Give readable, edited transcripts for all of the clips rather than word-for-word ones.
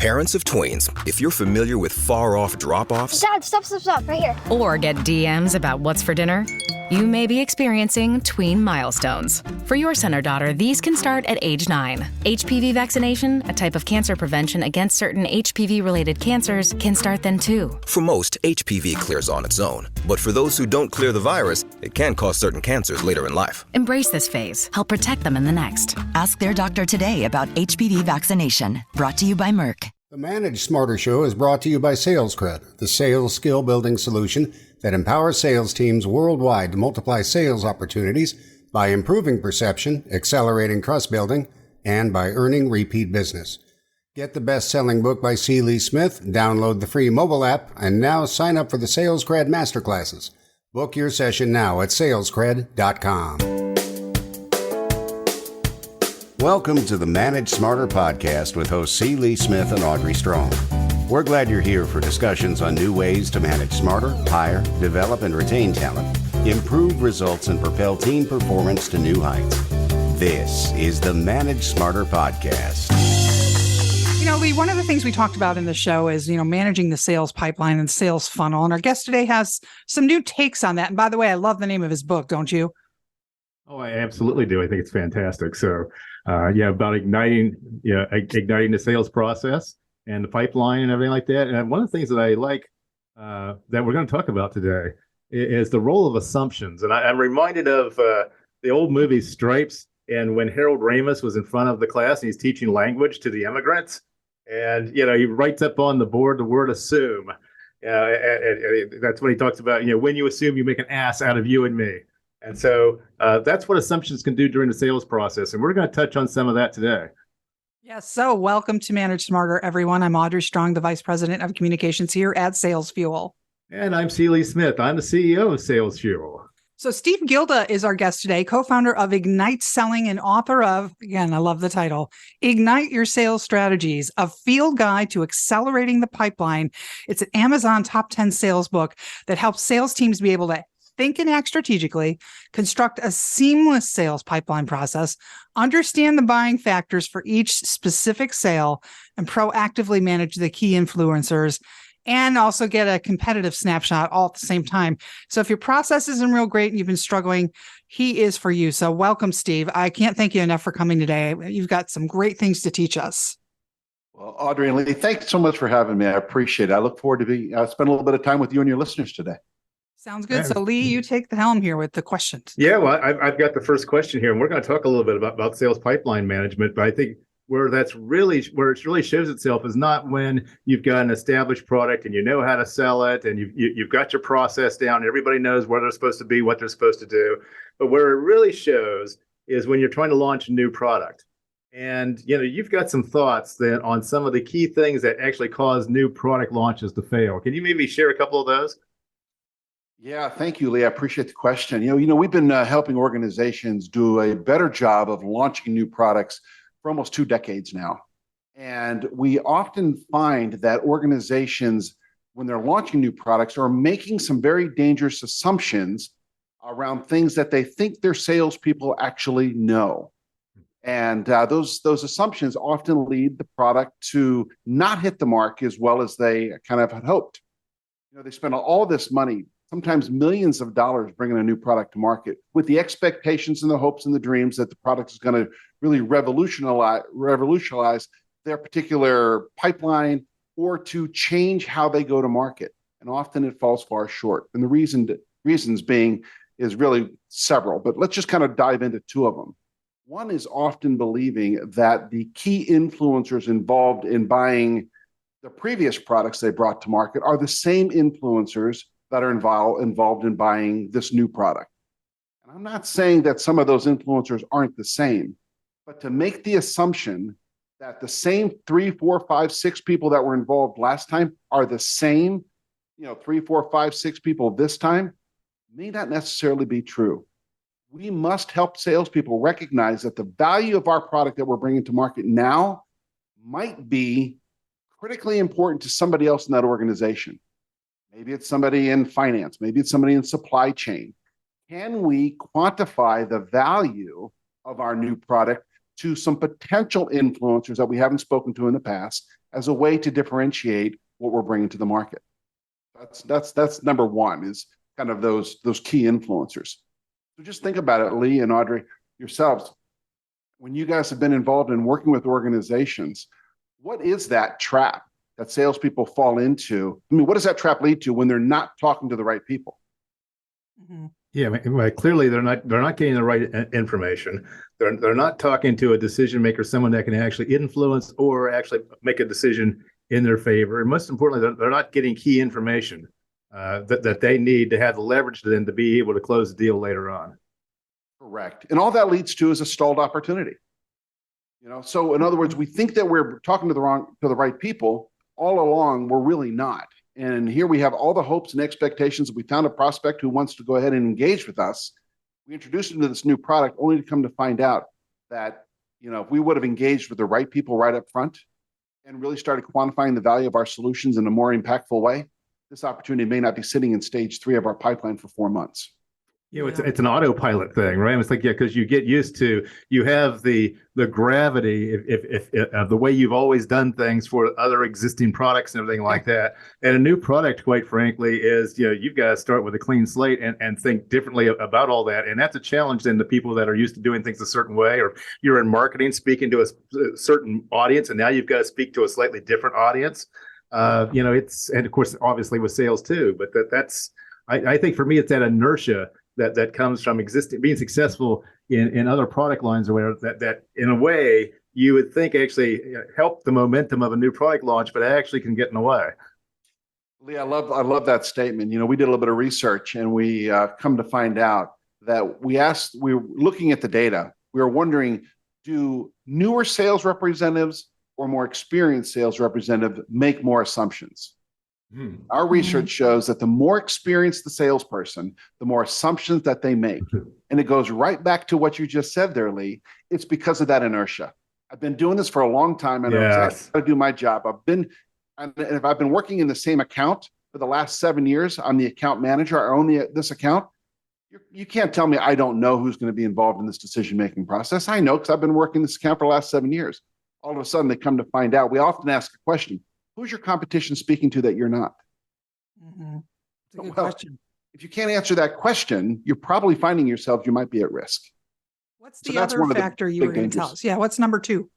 Parents of tweens, if you're familiar with far-off drop-offs... Dad, stop, right here. Or get DMs about what's for dinner, you may be experiencing tween milestones. For your son or daughter, these can start at age 9. HPV vaccination, a type of cancer prevention against certain HPV-related cancers, can start then too. For most, HPV clears on its own. But for those who don't clear the virus, it can cause certain cancers later in life. Embrace this phase. Help protect them in the next. Ask their doctor today about HPV vaccination. Brought to you by Merck. The Manage Smarter Show is brought to you by SalesCred, the sales skill building solution that empowers sales teams worldwide to multiply sales opportunities by improving perception, accelerating trust building, and by earning repeat business. Get the best-selling book by C. Lee Smith, download the free mobile app, and now sign up for the SalesCred Masterclasses. Book your session now at salescred.com. Welcome to the Manage Smarter podcast with hosts C. Lee Smith and Audrey Strong. We're glad you're here for discussions on new ways to manage smarter, hire, develop, and retain talent, improve results, and propel team performance to new heights. This is the Manage Smarter podcast. You know, Lee, one of the things we talked about in the show is, managing the sales pipeline and sales funnel. And our guest today has some new takes on that. And by the way, I love the name of his book, don't you? Oh, I absolutely do. I think it's fantastic. So, about igniting the sales process and the pipeline and everything like that. And one of the things that I like that we're going to talk about today is the role of assumptions. And I'm reminded of the old movie Stripes, and when Harold Ramis was in front of the class and he's teaching language to the immigrants, and he writes up on the board the word assume. And that's when he talks about when you assume, you make an ass out of you and me. And so that's what assumptions can do during the sales process. And we're going to touch on some of that today. Yes. So welcome to Manage Smarter, everyone. I'm Audrey Strong, the Vice President of Communications here at Sales Fuel. And I'm C. Lee Smith. I'm the CEO of Sales Fuel. So Steve Gielda is our guest today, co-founder of Ignite Selling and author of, again, I love the title, Ignite Your Sales Strategies, a field guide to accelerating the pipeline. It's an Amazon top 10 sales book that helps sales teams be able to think and act strategically, construct a seamless sales pipeline process, understand the buying factors for each specific sale, and proactively manage the key influencers, and also get a competitive snapshot all at the same time. So if your process isn't real great and you've been struggling, he is for you. So welcome, Steve. I can't thank you enough for coming today. You've got some great things to teach us. Well, Audrey and Lee, thanks so much for having me. I appreciate it. I look forward to spend a little bit of time with you and your listeners today. Sounds good. So Lee, you take the helm here with the questions. Yeah, well, I've got the first question here, and we're going to talk a little bit about sales pipeline management. But I think where it really shows itself is not when you've got an established product and you know how to sell it, and you've got your process down. Everybody knows where they're supposed to be, what they're supposed to do. But where it really shows is when you're trying to launch a new product, and you've got some thoughts then on some of the key things that actually cause new product launches to fail. Can you maybe share a couple of those? Yeah, thank you, Lee. I appreciate the question. We've been helping organizations do a better job of launching new products for almost 2 decades now. And we often find that organizations, when they're launching new products, are making some very dangerous assumptions around things that they think their salespeople actually know. And those assumptions often lead the product to not hit the mark as well as they kind of had hoped. They spend all this money, sometimes millions of dollars, bringing a new product to market with the expectations and the hopes and the dreams that the product is going to really revolutionize their particular pipeline or to change how they go to market. And often it falls far short. And the reasons being is really several, but let's just kind of dive into 2 of them. One is often believing that the key influencers involved in buying the previous products they brought to market are the same influencers that are involved in buying this new product. And I'm not saying that some of those influencers aren't the same, but to make the assumption that the same 3, 4, 5, 6 people that were involved last time are the same, 3, 4, 5, 6 people this time, may not necessarily be true. We must help salespeople recognize that the value of our product that we're bringing to market now might be critically important to somebody else in that organization. Maybe it's somebody in finance. Maybe it's somebody in supply chain. Can we quantify the value of our new product to some potential influencers that we haven't spoken to in the past as a way to differentiate what we're bringing to the market. That's number one, is kind of those key influencers. So just think about it, Lee and Audrey, yourselves. When you guys have been involved in working with organizations, what is that trap that salespeople fall into? I mean, what does that trap lead to when they're not talking to the right people? Mm-hmm. Yeah, well, clearly they're not getting the right information. They're not talking to a decision maker, someone that can actually influence or actually make a decision in their favor. And most importantly, they're not getting key information that they need to have the leverage to then to be able to close the deal later on. Correct. And all that leads to is a stalled opportunity. So in other words, we think that we're talking to the right people. All along, we're really not. And here we have all the hopes and expectations that we found a prospect who wants to go ahead and engage with us. We introduced them to this new product only to come to find out that, if we would have engaged with the right people right up front and really started quantifying the value of our solutions in a more impactful way, this opportunity may not be sitting in stage 3 of our pipeline for 4 months. It's an autopilot thing, right? It's like, because you get used to, you have the gravity if of the way you've always done things for other existing products and everything like that. And a new product, quite frankly, is, you've got to start with a clean slate and think differently about all that. And that's a challenge then to people that are used to doing things a certain way, or you're in marketing speaking to a certain audience, and now you've got to speak to a slightly different audience. And of course, obviously with sales too, but that's, I think for me, it's that inertia that comes from being successful in other product lines, or where that in a way you would think actually help the momentum of a new product launch, but it actually can get in the way. Lee, I love that statement. We did a little bit of research, and we come to find out that we were looking at the data. We were wondering, do newer sales representatives or more experienced sales representative make more assumptions? Our research shows that the more experienced the salesperson, the more assumptions that they make. And it goes right back to what you just said there, Lee. It's because of that inertia. I've been doing this for a long time, and I've got to do my job. If I've been working in the same account for the last 7 years, I'm the account manager. I own this account. You can't tell me I don't know who's going to be involved in this decision-making process. I know, because I've been working this account for the last 7 years. All of a sudden, they come to find out. We often ask a question: who's your competition speaking to that you're not? Mm-hmm. It's a good question. If you can't answer that question, you're probably finding yourself, you might be at risk. What's the other factor you were going to tell us? Yeah, what's number 2?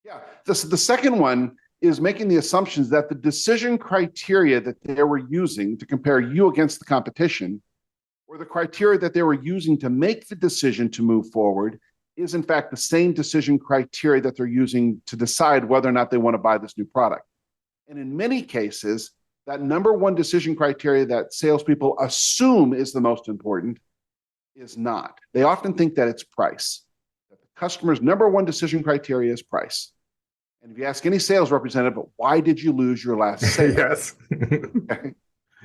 Yeah, the second one is making the assumptions that the decision criteria that they were using to compare you against the competition, or the criteria that they were using to make the decision to move forward, is in fact the same decision criteria that they're using to decide whether or not they want to buy this new product. And in many cases, that number one decision criteria that salespeople assume is the most important is not. They often think that it's price. That the customer's number one decision criteria is price. And if you ask any sales representative, why did you lose your last sale? Yes.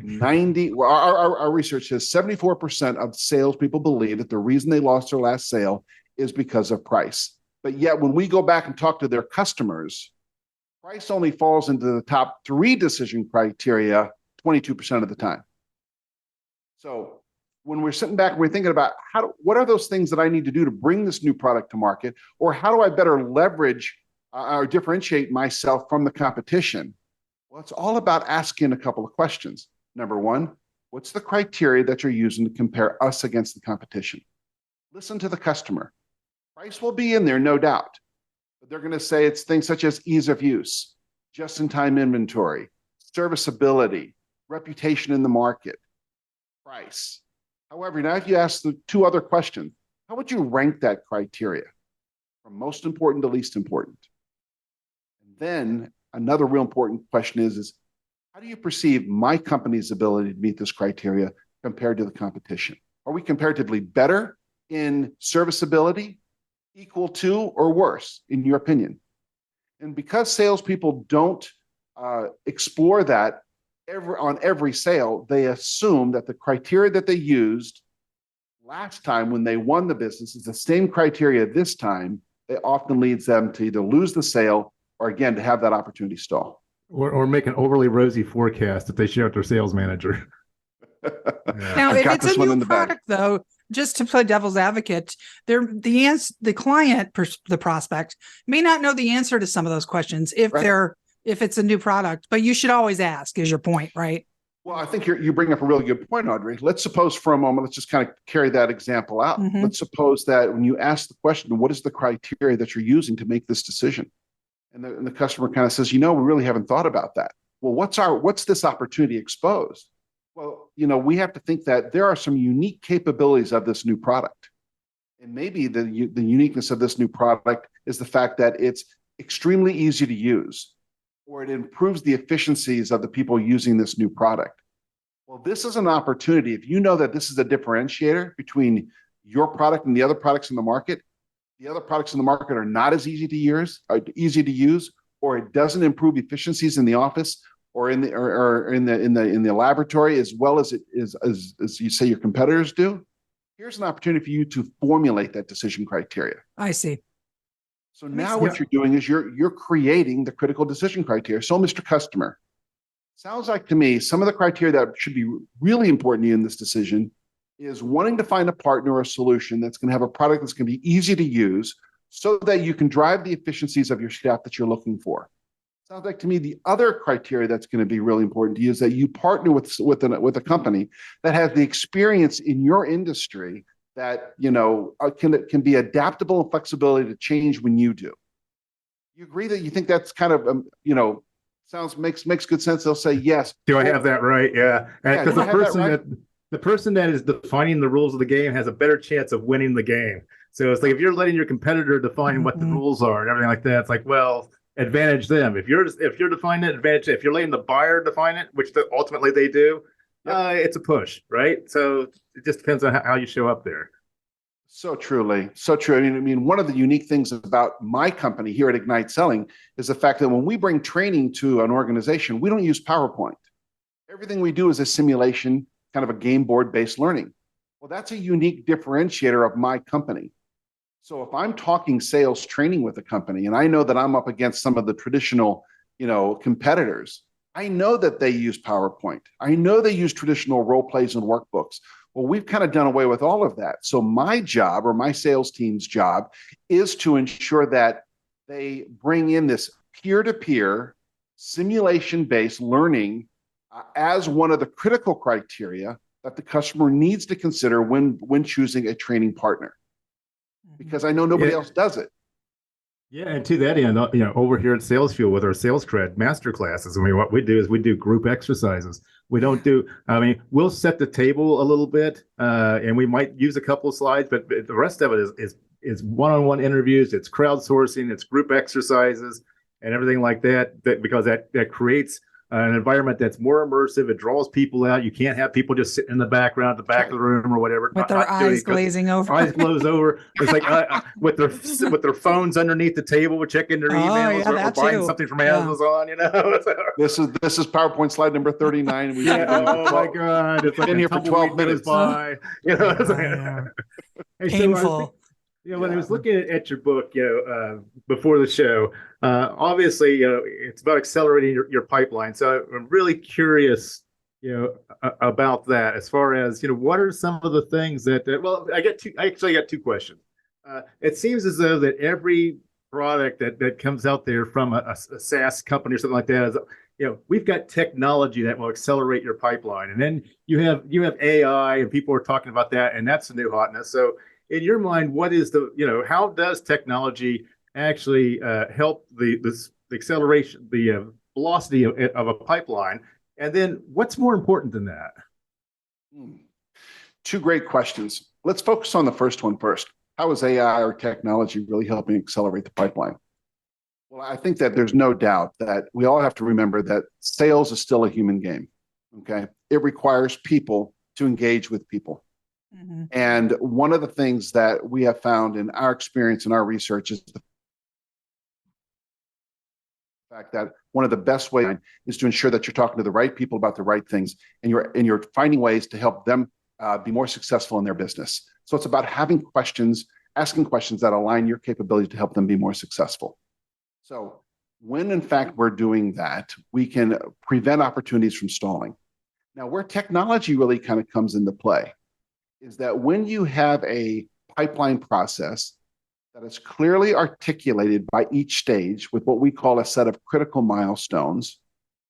Our research says 74% of salespeople believe that the reason they lost their last sale is because of price. But yet, when we go back and talk to their customers, price only falls into the top 3 decision criteria 22% of the time. So when we're sitting back and we're thinking about what are those things that I need to do to bring this new product to market, or how do I better leverage or differentiate myself from the competition? Well, it's all about asking a couple of questions. Number 1, what's the criteria that you're using to compare us against the competition? Listen to the customer. Price will be in there, no doubt. But they're going to say it's things such as ease of use, just-in-time inventory, serviceability, reputation in the market, price. However, now if you ask the 2 other questions, how would you rank that criteria from most important to least important? And then another real important question is how do you perceive my company's ability to meet this criteria compared to the competition? Are we comparatively better in serviceability, equal to, or worse, in your opinion? And because salespeople don't explore that on every sale, they assume that the criteria that they used last time when they won the business is the same criteria this time. It often leads them to either lose the sale or, again, to have that opportunity stall. Or make an overly rosy forecast that they share with their sales manager. Now, if it's a new product, though, just to play devil's advocate, the client, the prospect, may not know the answer to some of those questions if if it's a new product, but you should always ask, is your point, right? Well, I think you bring up a really good point, Audrey. Let's suppose for a moment, let's just kind of carry that example out. Mhm. Let's suppose that when you ask the question, what is the criteria that you're using to make this decision? And the customer kind of says, we really haven't thought about that. Well, what's this opportunity exposed? Well, we have to think that there are some unique capabilities of this new product. And maybe the uniqueness of this new product is the fact that it's extremely easy to use, or it improves the efficiencies of the people using this new product. Well, this is an opportunity. If you know that this is a differentiator between your product and the other products in the market, the other products in the market are not as easy to use, or it doesn't improve efficiencies in the office or in the laboratory as well as it is as you say your competitors do. Here's an opportunity for you to formulate that decision criteria. I see. So now what you're doing is you're creating the critical decision criteria. So, Mr. Customer, sounds like to me some of the criteria that should be really important to you in this decision is wanting to find a partner or a solution that's going to have a product that's going to be easy to use so that you can drive the efficiencies of your staff that you're looking for. Sounds like to me the other criteria that's going to be really important to you is that you partner with a company that has the experience in your industry that can be adaptable and flexibility to change when you do. You agree that you think that's kind of makes good sense? They'll say yes. Do I have that right? Yeah, because the person that is defining the rules of the game has a better chance of winning the game. So it's like if you're letting your competitor define what the rules are and everything like that, it's like, well, advantage them. If you're defining it, advantage. If you're letting the buyer define it, which ultimately they do, it's a push, right? So it just depends on how you show up there. So truly, so true. I mean, one of the unique things about my company here at Ignite Selling is the fact that when we bring training to an organization, we don't use PowerPoint. Everything we do is a simulation, kind of a game board based learning. Well, that's a unique differentiator of my company. So if I'm talking sales training with a company and I know that I'm up against some of the traditional, competitors, I know that they use PowerPoint. I know they use traditional role plays and workbooks. Well, we've kind of done away with all of that. So my job or my sales team's job is to ensure that they bring in this peer-to-peer simulation-based learning as one of the critical criteria that the customer needs to consider when choosing a training partner. Because I know nobody else does it. Yeah, and to that end, over here at Salespeople with our sales cred master classes, what we do is we do group exercises. We don't do, we'll set the table a little bit, and we might use a couple of slides, but the rest of it is one-on-one interviews, it's crowdsourcing, it's group exercises, and everything like that because that creates an environment that's more immersive. It draws people out. You can't have people just sitting in the background, the back of the room or whatever, with their eyes glazing over. Eyes glazed over. It's like with their phones underneath the table, checking their emails or buying something from Amazon. This is PowerPoint slide number 39. Oh my God! It's like been here for 12 minutes. By. Painful. When I was looking at your book, before the show, obviously, it's about accelerating your pipeline. So I'm really curious, about that. As far as what are some of the things that? I actually got two questions. It seems as though that every product that comes out there from a SaaS company or something like that is, we've got technology that will accelerate your pipeline, and then you have AI, and people are talking about that, and that's the new hotness. So in your mind, what is how does technology actually help the acceleration, the velocity of a pipeline? And then what's more important than that? Two great questions. Let's focus on the first one first. How is AI or technology really helping accelerate the pipeline? Well, I think that there's no doubt that we all have to remember that sales is still a human game. Okay. It requires people to engage with people. Mm-hmm. And one of the things that we have found in our experience and our research is the fact that one of the best ways is to ensure that you're talking to the right people about the right things, and you're finding ways to help them be more successful in their business. So it's about asking questions that align your capability to help them be more successful. So when in fact we're doing that, we can prevent opportunities from stalling. Now, where technology really kind of comes into play is that when you have a pipeline process that is clearly articulated by each stage with what we call a set of critical milestones.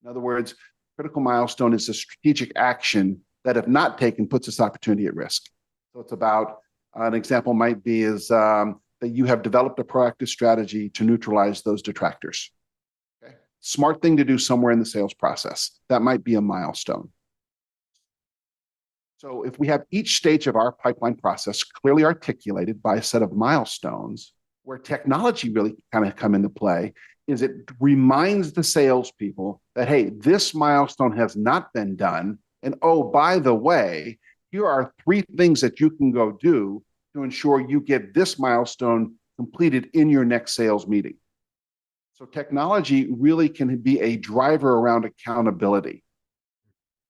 In other words, critical milestone is a strategic action that, if not taken, puts this opportunity at risk. So it's about, an example might be is that you have developed a proactive strategy to neutralize those detractors. Okay? Smart thing to do somewhere in the sales process. That might be a milestone. So if we have each stage of our pipeline process clearly articulated by a set of milestones, where technology really kind of come into play is it reminds the salespeople that, hey, this milestone has not been done. And oh, by the way, here are 3 things that you can go do to ensure you get this milestone completed in your next sales meeting. So technology really can be a driver around accountability.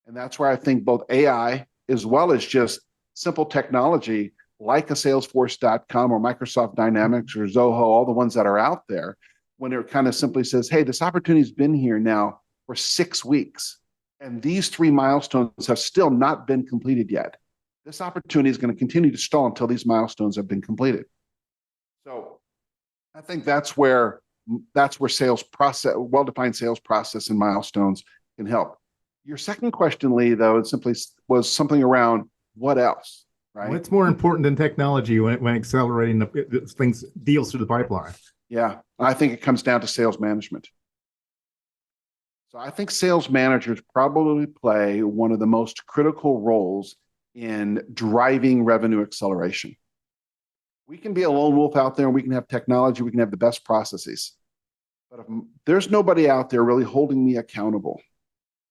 And that's where I think both AI as well as just simple technology like a Salesforce.com or Microsoft Dynamics or Zoho, all the ones that are out there, when it kind of simply says, hey, this opportunity's been here now for 6 weeks, and these 3 milestones have still not been completed yet. This opportunity is going to continue to stall until these milestones have been completed. So I think that's where sales process, well-defined sales process and milestones can help. Your second question, Lee, though, simply was something around what else, right? What's more important than technology when accelerating deals through the pipeline? Yeah, I think it comes down to sales management. So I think sales managers probably play one of the most critical roles in driving revenue acceleration. We can be a lone wolf out there and we can have technology, we can have the best processes. But if there's nobody out there really holding me accountable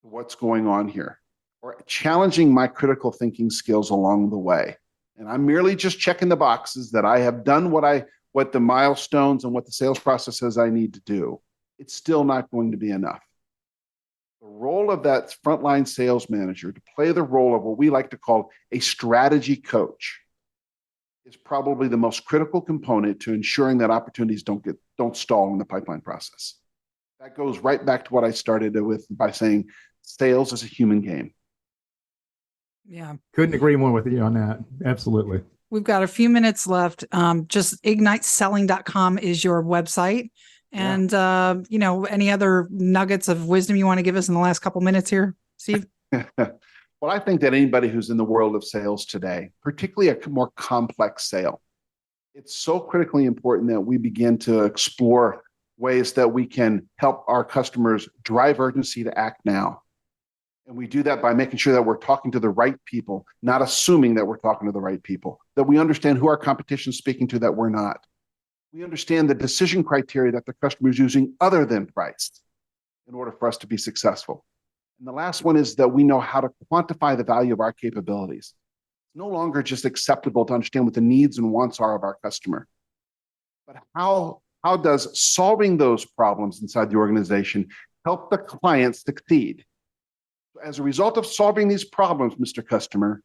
to what's going on here or challenging my critical thinking skills along the way, and I'm merely just checking the boxes that I have done what the milestones and what the sales process says I need to do, it's still not going to be enough. The role of that frontline sales manager to play the role of what we like to call a strategy coach is probably the most critical component to ensuring that opportunities don't stall in the pipeline process. That goes right back to what I started with by saying sales is a human game. Yeah. Couldn't agree more with you on that. Absolutely. We've got a few minutes left. Just igniteselling.com is your website. And, any other nuggets of wisdom you want to give us in the last couple minutes here, Steve? Well, I think that anybody who's in the world of sales today, particularly a more complex sale, it's so critically important that we begin to explore ways that we can help our customers drive urgency to act now. And we do that by making sure that we're talking to the right people, not assuming that we're talking to the right people, that we understand who our competition is speaking to that we're not. We understand the decision criteria that the customer is using other than price in order for us to be successful. And the last one is that we know how to quantify the value of our capabilities. It's no longer just acceptable to understand what the needs and wants are of our customer, but how does solving those problems inside the organization help the client succeed? As a result of solving these problems, Mr. Customer,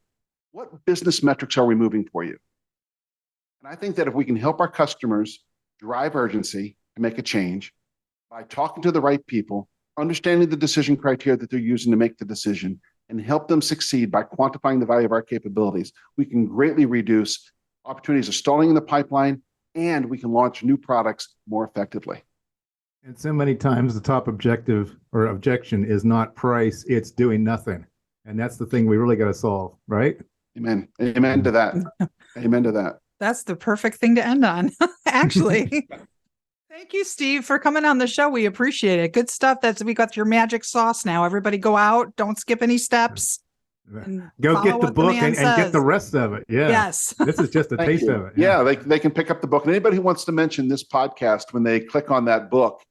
what business metrics are we moving for you? And I think that if we can help our customers drive urgency and make a change by talking to the right people, understanding the decision criteria that they're using to make the decision, and help them succeed by quantifying the value of our capabilities, we can greatly reduce opportunities of stalling in the pipeline, and we can launch new products more effectively. And so many times the top objective or objection is not price, it's doing nothing. And that's the thing we really got to solve, right? Amen. Amen to that. Amen to that. That's the perfect thing to end on, actually. Thank you, Steve, for coming on the show. We appreciate it. Good stuff. We got your magic sauce now. Everybody go out. Don't skip any steps. Go get the book and get the rest of it. Yeah. Yes. This is just a taste of it. Yeah, they can pick up the book. And anybody who wants to mention this podcast, when they click on that book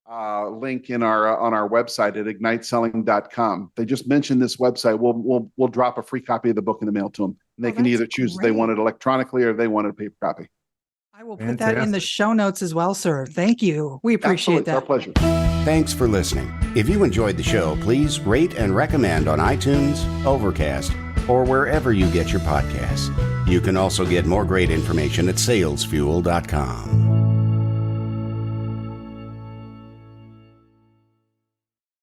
link on our website at igniteselling.com, they just mention this website. We'll drop a free copy of the book in the mail to them. And they can either choose if they want it electronically or they want a paper copy. I will put that in the show notes as well, sir. Thank you. We appreciate that. It's our pleasure. Thanks for listening. If you enjoyed the show, please rate and recommend on iTunes, Overcast, or wherever you get your podcasts. You can also get more great information at salesfuel.com.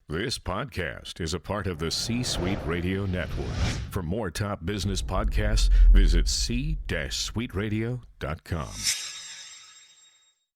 This podcast is a part of the C-Suite Radio Network. For more top business podcasts, visit c-suiteradio.com.